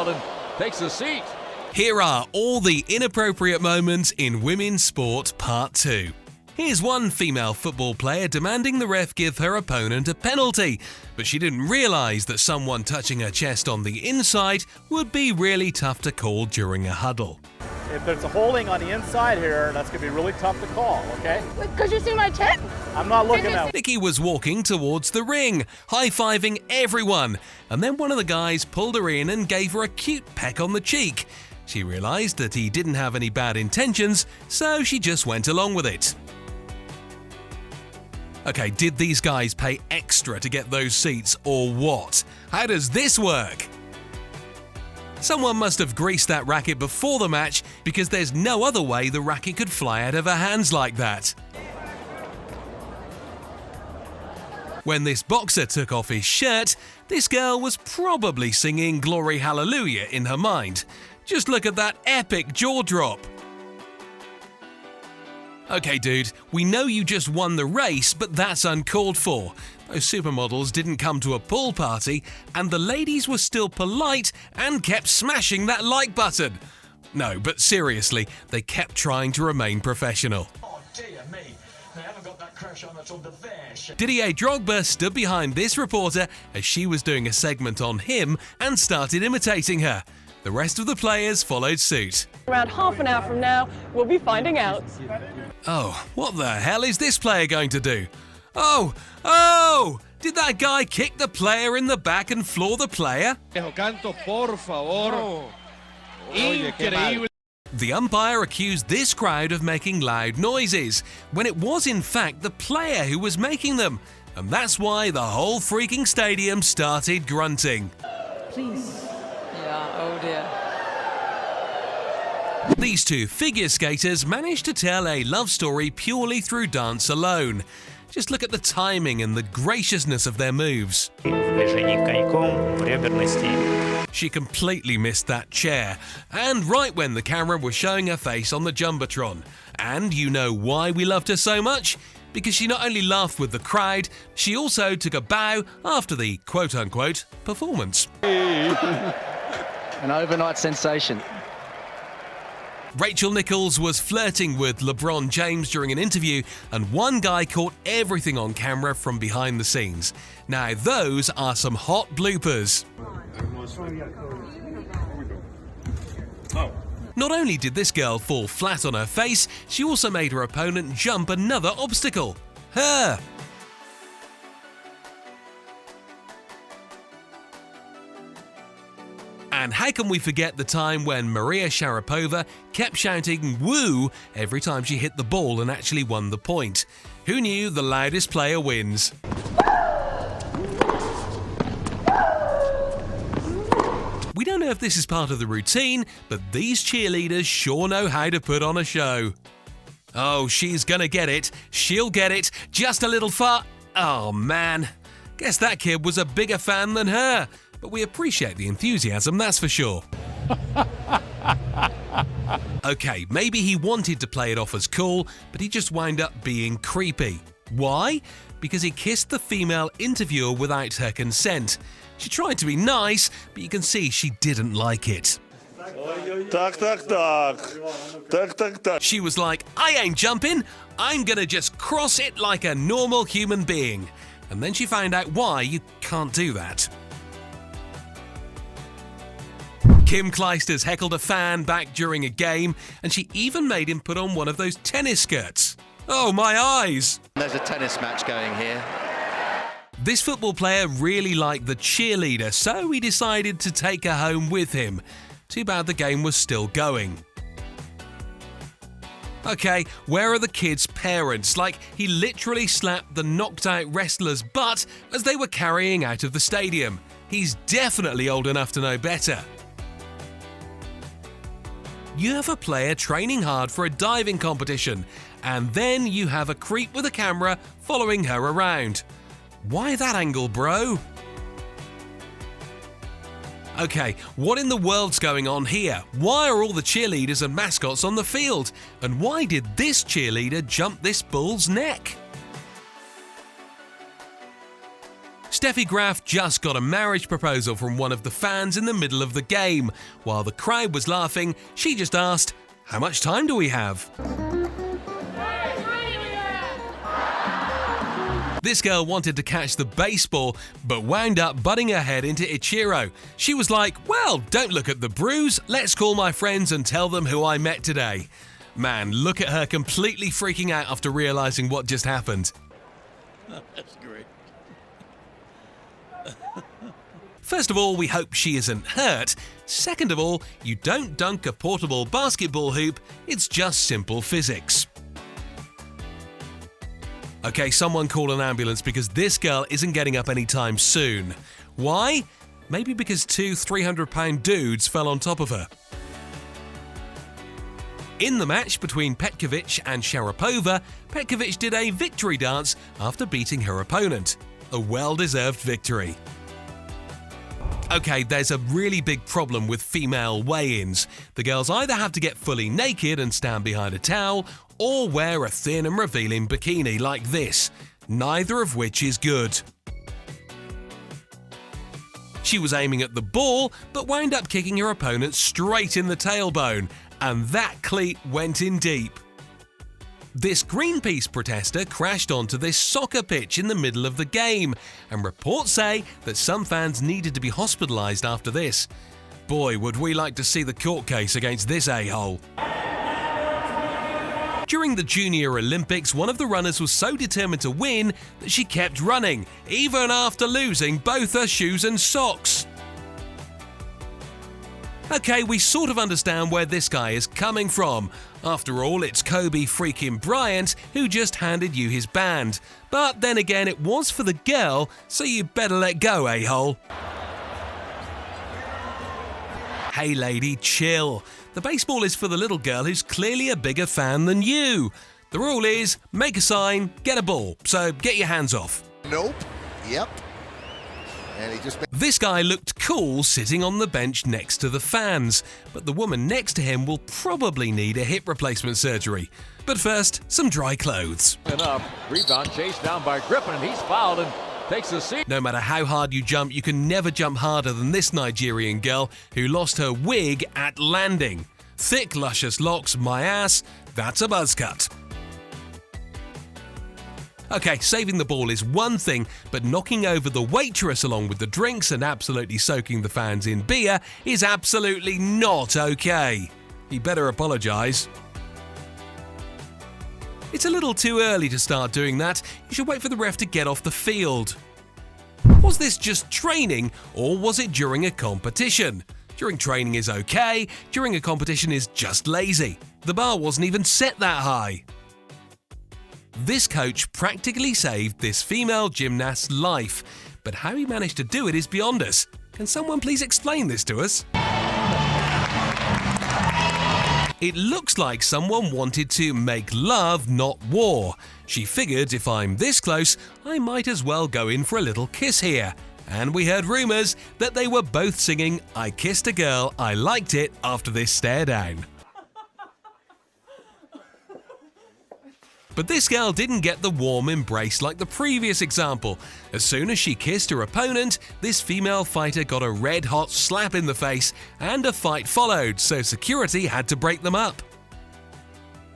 crowd and takes a seat. Here are all the inappropriate moments in women's sport part 2. Here's one female football player demanding the ref give her opponent a penalty, but she didn't realise that someone touching her chest on the inside would be really tough to call during a huddle. If there's a holding on the inside here, that's going to be really tough to call, okay? Could you see my chest? I'm not looking at it. Nikki was walking towards the ring, high-fiving everyone, and then one of the guys pulled her in and gave her a cute peck on the cheek. She realised that he didn't have any bad intentions, so she just went along with it. Okay, did these guys pay extra to get those seats or what? How does this work? Someone must have greased that racket before the match because there's no other way the racket could fly out of her hands like that. When this boxer took off his shirt, this girl was probably singing Glory Hallelujah in her mind. Just look at that epic jaw drop. Okay dude, we know you just won the race, but that's uncalled for. Those supermodels didn't come to a pool party, and the ladies were still polite and kept smashing that like button. No, but seriously, they kept trying to remain professional. Oh dear me, they haven't got that crush on that's on the fish. Didier Drogba stood behind this reporter as she was doing a segment on him and started imitating her. The rest of the players followed suit. Around half an hour from now, we'll be finding out. Oh, what the hell is this player going to do? Oh! Did that guy kick the player in the back and floor the player? The umpire accused this crowd of making loud noises, when it was in fact the player who was making them. And that's why the whole freaking stadium started grunting. Please. Yeah, oh dear. These two figure skaters managed to tell a love story purely through dance alone. Just look at the timing and the graciousness of their moves. She completely missed that chair, and right when the camera was showing her face on the Jumbotron. And you know why we loved her so much? Because she not only laughed with the crowd, she also took a bow after the quote-unquote performance. An overnight sensation. Rachel Nichols was flirting with LeBron James during an interview, and one guy caught everything on camera from behind the scenes. Now those are some hot bloopers. Not only did this girl fall flat on her face, she also made her opponent jump another obstacle. Her! And how can we forget the time when Maria Sharapova kept shouting "woo" every time she hit the ball and actually won the point? Who knew the loudest player wins? We don't know if this is part of the routine, but these cheerleaders sure know how to put on a show. Oh, she's gonna get it. She'll get it. Just a little far. Oh man. Guess that kid was a bigger fan than her. But we appreciate the enthusiasm, that's for sure. Okay, maybe he wanted to play it off as cool, but he just wound up being creepy. Why? Because he kissed the female interviewer without her consent. She tried to be nice, but you can see she didn't like it. She was like, I ain't jumping, I'm gonna just cross it like a normal human being. And then she found out why you can't do that. Kim Clijsters heckled a fan back during a game, and she even made him put on one of those tennis skirts. Oh, my eyes! There's a tennis match going here. This football player really liked the cheerleader, so he decided to take her home with him. Too bad the game was still going. Okay, where are the kids' parents? Like, he literally slapped the knocked-out wrestler's butt as they were carrying out of the stadium. He's definitely old enough to know better. You have a player training hard for a diving competition, and then you have a creep with a camera following her around. Why that angle, bro? Okay, what in the world's going on here? Why are all the cheerleaders and mascots on the field? And why did this cheerleader jump this bull's neck? Steffi Graf just got a marriage proposal from one of the fans in the middle of the game. While the crowd was laughing, she just asked, "How much time do we have?" This girl wanted to catch the baseball, but wound up butting her head into Ichiro. She was like, "Well, don't look at the bruise. Let's call my friends and tell them who I met today." Man, look at her completely freaking out after realizing what just happened. That's great. First of all, we hope she isn't hurt. Second of all, you don't dunk a portable basketball hoop. It's just simple physics. Okay, someone call an ambulance because this girl isn't getting up anytime soon. Why? Maybe because two 300-pound dudes fell on top of her. In the match between Petkovic and Sharapova, Petkovic did a victory dance after beating her opponent. A well-deserved victory. Okay, there's a really big problem with female weigh-ins. The girls either have to get fully naked and stand behind a towel, or wear a thin and revealing bikini like this, neither of which is good. She was aiming at the ball, but wound up kicking her opponent straight in the tailbone, and that cleat went in deep. This Greenpeace protester crashed onto this soccer pitch in the middle of the game, and reports say that some fans needed to be hospitalised after this. Boy, would we like to see the court case against this a-hole. During the Junior Olympics, one of the runners was so determined to win that she kept running, even after losing both her shoes and socks. Okay, we sort of understand where this guy is coming from. After all, it's Kobe freaking Bryant who just handed you his band. But then again, it was for the girl, so you better let go, a-hole. Hey lady, chill. The baseball is for the little girl who's clearly a bigger fan than you. The rule is, make a sign, get a ball, so get your hands off. Nope. Yep. And he just... This guy looked cool sitting on the bench next to the fans, but the woman next to him will probably need a hip replacement surgery. But first, some dry clothes. Enough. Rebound chased down by Griffin, and he's fouled and takes the seat. No matter how hard you jump, you can never jump harder than this Nigerian girl who lost her wig at landing. Thick, luscious locks, my ass, that's a buzz cut. Okay, saving the ball is one thing, but knocking over the waitress along with the drinks and absolutely soaking the fans in beer is absolutely not okay. You better apologise. It's a little too early to start doing that. You should wait for the ref to get off the field. Was this just training, or was it during a competition? During training is okay, during a competition is just lazy. The bar wasn't even set that high. This coach practically saved this female gymnast's life, but how he managed to do it is beyond us. Can someone please explain this to us? It looks like someone wanted to make love, not war. She figured if I'm this close, I might as well go in for a little kiss here. And we heard rumours that they were both singing "I Kissed a Girl, I Liked It" after this stare down. But this girl didn't get the warm embrace like the previous example. As soon as she kissed her opponent, this female fighter got a red-hot slap in the face and a fight followed, so security had to break them up.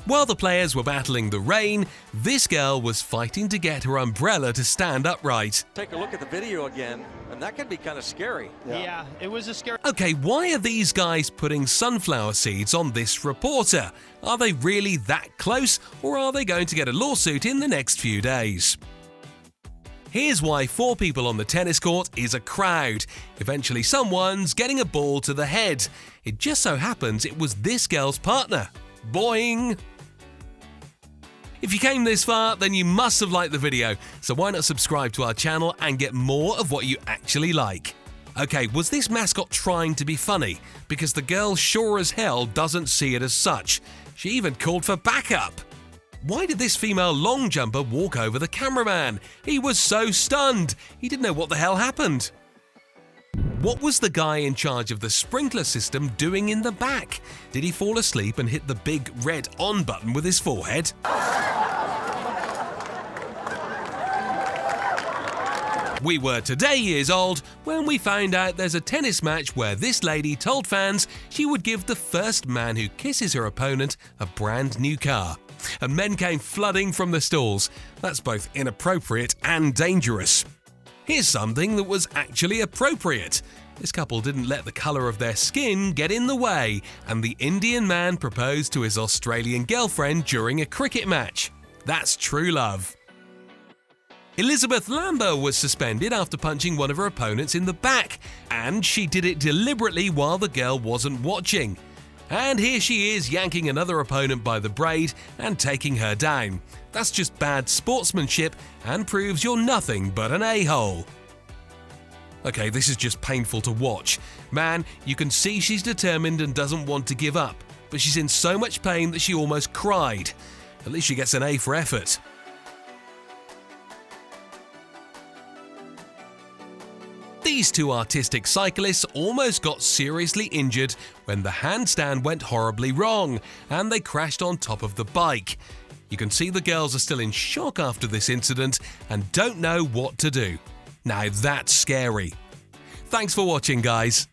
While the players were battling the rain, this girl was fighting to get her umbrella to stand upright. Take a look at the video again, and that can be kind of scary. Yeah, it was a scary... Okay, why are these guys putting sunflower seeds on this reporter? Are they really that close, or are they going to get a lawsuit in the next few days? Here's why 4 people on the tennis court is a crowd. Eventually someone's getting a ball to the head. It just so happens it was this girl's partner. Boing! If you came this far, then you must have liked the video, so why not subscribe to our channel and get more of what you actually like? Okay, was this mascot trying to be funny? Because the girl sure as hell doesn't see it as such. She even called for backup. Why did this female long jumper walk over the cameraman? He was so stunned. He didn't know what the hell happened. What was the guy in charge of the sprinkler system doing in the back? Did he fall asleep and hit the big red on button with his forehead? We were today years old when we found out there's a tennis match where this lady told fans she would give the first man who kisses her opponent a brand new car. And men came flooding from the stalls. That's both inappropriate and dangerous. Here's something that was actually appropriate. This couple didn't let the colour of their skin get in the way, and the Indian man proposed to his Australian girlfriend during a cricket match. That's true love. Elizabeth Lambert was suspended after punching one of her opponents in the back, and she did it deliberately while the girl wasn't watching. And here she is yanking another opponent by the braid and taking her down. That's just bad sportsmanship and proves you're nothing but an a-hole. Okay, this is just painful to watch. Man, you can see she's determined and doesn't want to give up, but she's in so much pain that she almost cried. At least she gets an A for effort. These two artistic cyclists almost got seriously injured when the handstand went horribly wrong and they crashed on top of the bike. You can see the girls are still in shock after this incident and don't know what to do. Now that's scary. Thanks for watching, guys.